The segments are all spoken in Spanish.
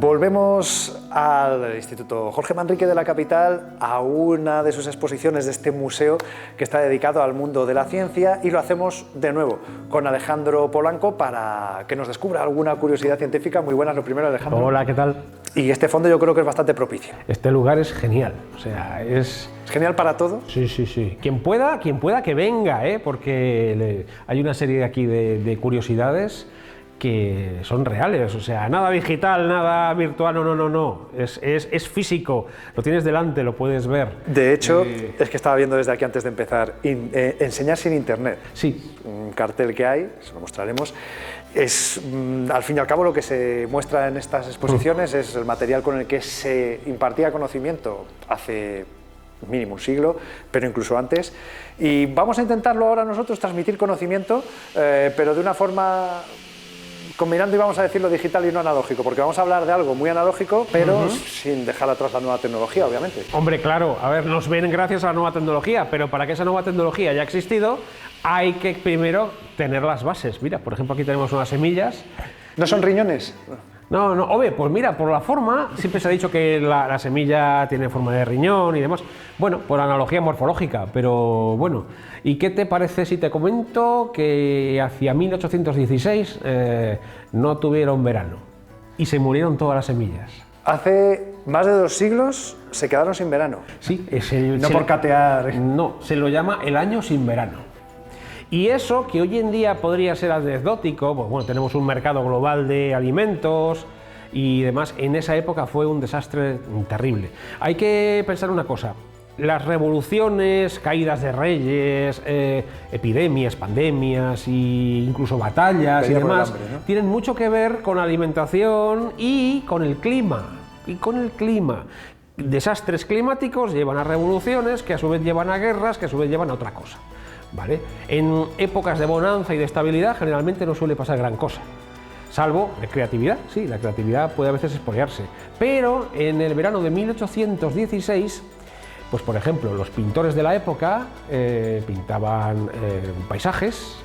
Volvemos al Instituto Jorge Manrique de la capital, a una de sus exposiciones de este museo que está dedicado al mundo de la ciencia, y lo hacemos de nuevo con Alejandro Polanco para que nos descubra alguna curiosidad científica. Muy buenas, lo primero, Alejandro. Hola, ¿qué tal? Y este fondo yo creo que es bastante propicio. Este lugar es genial, o sea, ¿Es genial para todos? Sí, sí, sí. Quien pueda que venga, porque hay una serie aquí de curiosidades que son reales, o sea, nada digital, nada virtual, no, es físico, lo tienes delante, lo puedes ver. De hecho, es que estaba viendo desde aquí antes de empezar, enseñar sin internet. Sí. Un cartel que hay, se lo mostraremos, es al fin y al cabo lo que se muestra en estas exposiciones, es el material con el que se impartía conocimiento hace mínimo un siglo, pero incluso antes, y vamos a intentarlo ahora nosotros, transmitir conocimiento, pero de una forma combinando, y vamos a decir, lo digital y no analógico, porque vamos a hablar de algo muy analógico, pero sin dejar atrás la nueva tecnología, obviamente. Hombre, claro, a ver, nos ven gracias a la nueva tecnología, pero para que esa nueva tecnología haya existido, hay que primero tener las bases. Mira, por ejemplo, aquí tenemos unas semillas. ¿No son riñones? No, hombre, pues mira, por la forma, siempre se ha dicho que la semilla tiene forma de riñón y demás. Bueno, por analogía morfológica, pero bueno. ¿Y qué te parece si te comento que hacia 1816 no tuvieron verano y se murieron todas las semillas? Hace más de 2 siglos se quedaron sin verano. Sí, no por catear. No, se lo llama el año sin verano. Y eso, que hoy en día podría ser anecdótico, pues bueno, tenemos un mercado global de alimentos y demás, en esa época fue un desastre terrible. Hay que pensar una cosa, las revoluciones, caídas de reyes, epidemias, pandemias e incluso batallas y demás, tienen mucho que ver con la alimentación y con el clima. Desastres climáticos llevan a revoluciones, que a su vez llevan a guerras, que a su vez llevan a otra cosa. ¿Vale? En épocas de bonanza y de estabilidad generalmente no suele pasar gran cosa, salvo de creatividad. Sí, la creatividad puede a veces espoliarse, pero en el verano de 1816, pues por ejemplo, los pintores de la época pintaban paisajes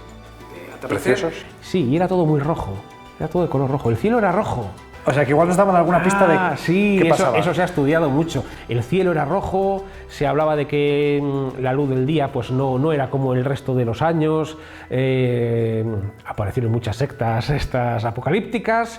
preciosos. Sí, y era todo muy rojo, era todo de color rojo, el cielo era rojo. O sea, que igual nos daban alguna pista de sí, qué pasaba. Eso se ha estudiado mucho. El cielo era rojo, se hablaba de que la luz del día pues no era como el resto de los años, aparecieron muchas sectas estas apocalípticas.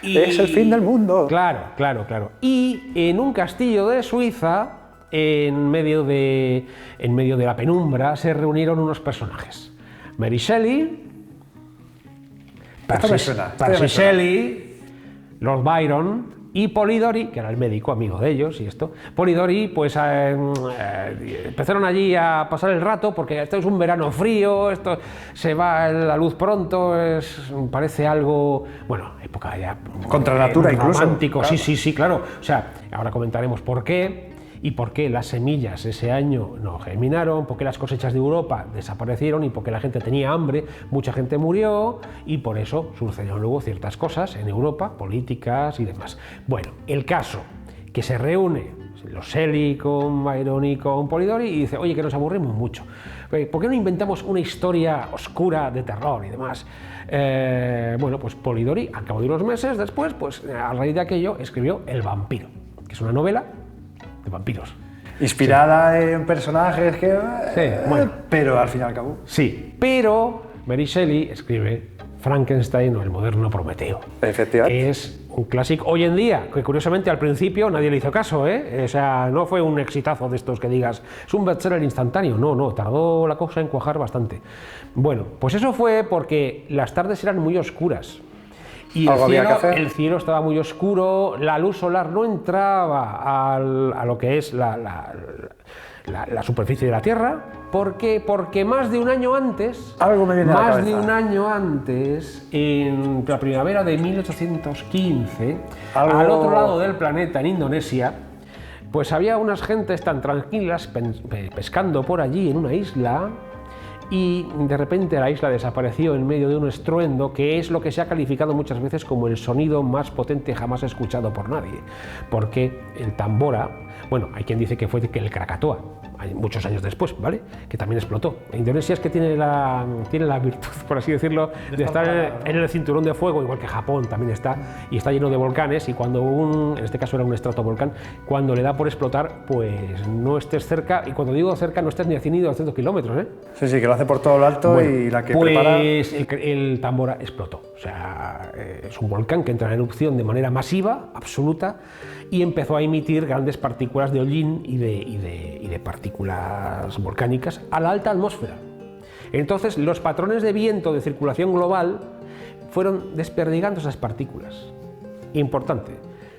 Y, es el fin del mundo. Claro. Y en un castillo de Suiza, en medio de la penumbra, se reunieron unos personajes. Mary Shelley, Percy Shelley, Lord Byron y Polidori, que era el médico amigo de ellos y esto. Polidori, pues empezaron allí a pasar el rato porque esto es un verano frío, esto se va la luz pronto, parece algo, bueno, época ya contra la natura incluso. Romántico, claro. Sí, claro. O sea, ahora comentaremos por qué. Y por qué las semillas ese año no germinaron, por qué las cosechas de Europa desaparecieron y por qué la gente tenía hambre, mucha gente murió y por eso sucedieron luego ciertas cosas en Europa, políticas y demás. Bueno, el caso, que se reúne los Shelley con Byron y con Polidori y dice, oye, que nos aburrimos mucho, ¿por qué no inventamos una historia oscura de terror y demás? Bueno, pues Polidori, al cabo de unos meses después, pues a raíz de aquello, escribió El vampiro, que es una novela de vampiros. Inspirada en personajes que... bueno. Pero al fin y al cabo... Sí, pero Mary Shelley escribe Frankenstein o el moderno Prometeo. Efectivamente. Que es un clásico hoy en día, que curiosamente al principio nadie le hizo caso, O sea, no fue un exitazo de estos que digas, es un bestseller instantáneo, no, tardó la cosa en cuajar bastante. Bueno, pues eso fue porque las tardes eran muy oscuras. Y el cielo estaba muy oscuro, la luz solar no entraba a lo que es la superficie de la Tierra. ¿Por qué? Porque más de un año antes, en la primavera de 1815, al otro lado del planeta, en Indonesia, pues había unas gentes tan tranquilas pescando por allí en una isla y de repente la isla desapareció en medio de un estruendo que es lo que se ha calificado muchas veces como el sonido más potente jamás escuchado por nadie, porque el tambora, bueno, hay quien dice que fue el Krakatoa, muchos años después, ¿vale? Que también explotó. Indonesia es que tiene la virtud, por así decirlo, de estar en el cinturón de fuego, igual que Japón también está, y está lleno de volcanes, y cuando en este caso era un estratovolcán, cuando le da por explotar, pues no estés cerca, y cuando digo cerca no estés ni a 100 ni a 200 kilómetros, ¿eh? Sí, sí, que lo hace por todo lo alto, bueno, y la que pues prepara... el Tambora explotó, o sea, es un volcán que entra en erupción de manera masiva, absoluta, y empezó a emitir grandes partículas de hollín y de partículas volcánicas a la alta atmósfera. Entonces, los patrones de viento de circulación global fueron desperdigando esas partículas. Importante,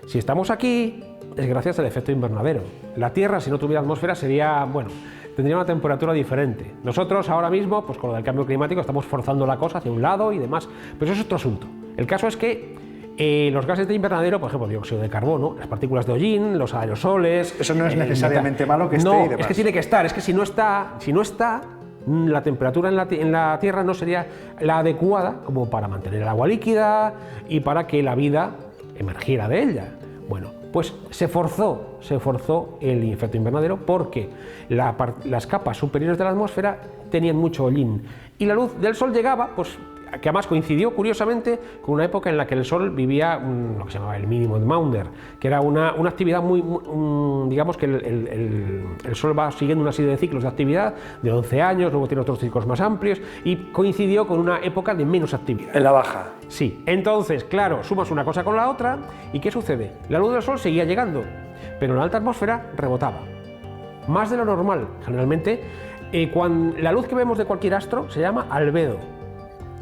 si estamos aquí es gracias al efecto invernadero. La Tierra, si no tuviera atmósfera, sería, bueno, tendría una temperatura diferente. Nosotros ahora mismo, pues con lo del cambio climático, estamos forzando la cosa hacia un lado y demás, pero eso es otro asunto. El caso es que los gases de invernadero, por ejemplo, dióxido de carbono, las partículas de hollín, los aerosoles... Eso no es necesariamente malo que esté no, y demás. Es que tiene que estar, es que si no está, la temperatura en la Tierra no sería la adecuada como para mantener el agua líquida y para que la vida emergiera de ella. Bueno, pues se forzó el efecto invernadero porque las capas superiores de la atmósfera tenían mucho hollín y la luz del sol llegaba, pues que además coincidió curiosamente con una época en la que el Sol vivía lo que se llamaba el mínimo de Maunder, que era una actividad digamos que el Sol va siguiendo una serie de ciclos de actividad de 11 años, luego tiene otros ciclos más amplios y coincidió con una época de menos actividad. En la baja. Sí, entonces, claro, sumas una cosa con la otra y ¿qué sucede? La luz del Sol seguía llegando, pero en la alta atmósfera rebotaba, más de lo normal. Generalmente, cuando la luz que vemos de cualquier astro se llama albedo.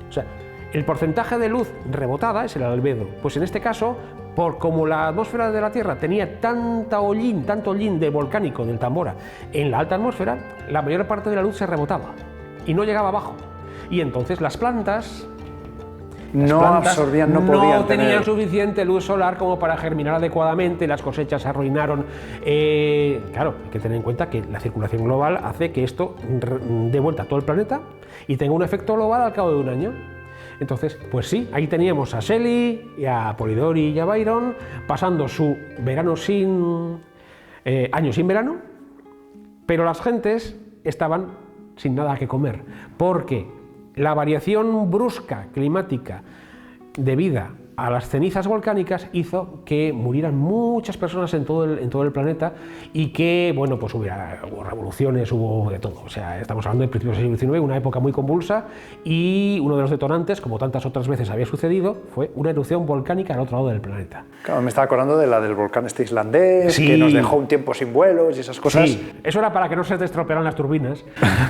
O sea, el porcentaje de luz rebotada es el albedo. Pues en este caso, como la atmósfera de la Tierra tenía tanto hollín de volcánico del Tambora en la alta atmósfera, la mayor parte de la luz se rebotaba y no llegaba abajo. Y entonces las plantas no absorbían, no podían tenían suficiente luz solar como para germinar adecuadamente, las cosechas se arruinaron. Claro, hay que tener en cuenta que la circulación global hace que esto dé vuelta a todo el planeta y tenga un efecto global al cabo de un año. Entonces, pues sí, ahí teníamos a Shelley, y a Polidori y a Byron pasando su verano año sin verano, pero las gentes estaban sin nada que comer, porque la variación brusca climática debida a las cenizas volcánicas hizo que murieran muchas personas en todo el planeta y que, bueno, pues hubo revoluciones, hubo de todo. O sea, estamos hablando del principio del siglo XIX, una época muy convulsa, y uno de los detonantes, como tantas otras veces había sucedido, fue una erupción volcánica al otro lado del planeta. Claro, me estaba acordando de la del volcán este islandés, sí, que nos dejó un tiempo sin vuelos y esas cosas. Sí, eso era para que no se te estropearan las turbinas,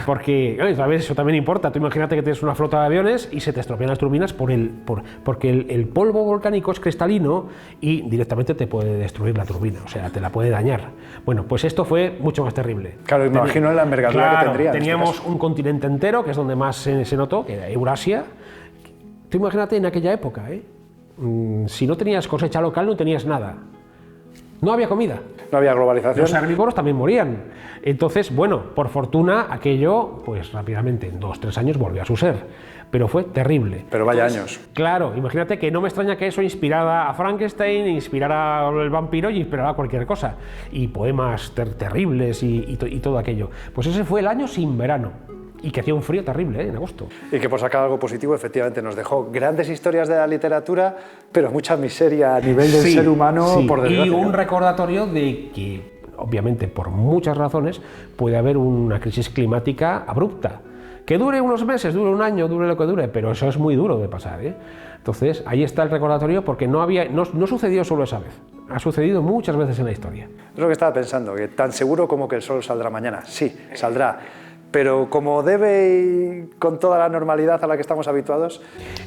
porque eso también importa. Tú imagínate que tienes una flota de aviones y se te estropean las turbinas porque el polvo volcánico es cristalino y directamente te puede destruir la turbina, o sea, te la puede dañar. Bueno, pues esto fue mucho más terrible. Claro, me imagino la envergadura que tendría. Teníamos un continente entero, que es donde más se notó, que era Eurasia. Tú imagínate en aquella época, si no tenías cosecha local, no tenías nada. No había comida. No había globalización. Los herbívoros también morían. Entonces, bueno, por fortuna, aquello, pues rápidamente, en 2-3 años volvió a su ser. Pero fue terrible. Pero vaya años. Claro, imagínate que no me extraña que eso inspirara a Frankenstein, inspirara al vampiro y inspirara a cualquier cosa. Y poemas terribles y todo aquello. Pues ese fue el año sin verano. Y que hacía un frío terrible, en agosto. Y que por sacar algo positivo, efectivamente, nos dejó grandes historias de la literatura, pero mucha miseria a nivel del ser humano, por desgracia. Y un recordatorio de que, obviamente, por muchas razones, puede haber una crisis climática abrupta. Que dure unos meses, dure un año, dure lo que dure, pero eso es muy duro de pasar, Entonces, ahí está el recordatorio, porque no sucedió solo esa vez. Ha sucedido muchas veces en la historia. Es lo que estaba pensando, que tan seguro como que el sol saldrá mañana. Sí, saldrá. Pero como debe y con toda la normalidad a la que estamos habituados...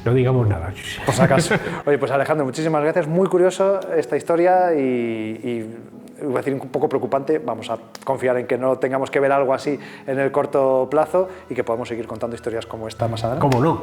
No digamos nada. Por si acaso. Oye, pues Alejandro, muchísimas gracias. Muy curioso esta historia y voy a decir un poco preocupante. Vamos a confiar en que no tengamos que ver algo así en el corto plazo y que podamos seguir contando historias como esta más adelante. ¿Cómo no?